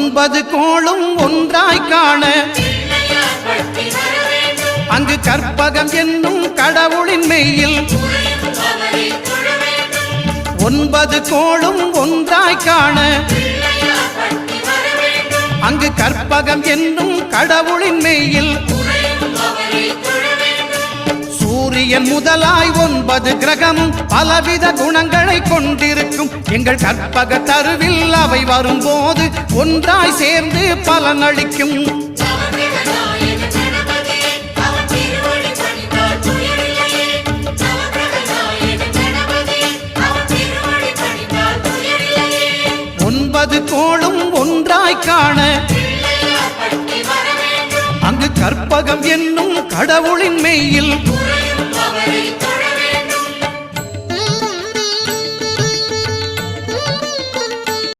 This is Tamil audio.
ஒன்பது கோளும் ஒன்றாய் காண அங்கு கற்பகம் என்னும் கடவுளின் மெய்யில் ஒன்பது கோளும் ஒன்றாய் காண அங்கு கற்பகம் என்னும் கடவுளின் மெய்யில் சூரியன் முதலாய் ஒன்பது கிரகமும் பலவித குணங்களை கொண்டிருக்கும் எங்கள் கற்பக தருவில் அவை வரும்போது ஒன்றாய் சேர்ந்து பலனளிக்கும். ஒன்பது கோளும் ஒன்றாய் காண அங்கு கற்பகம் என்னும் கடவுளின் மெய்யில்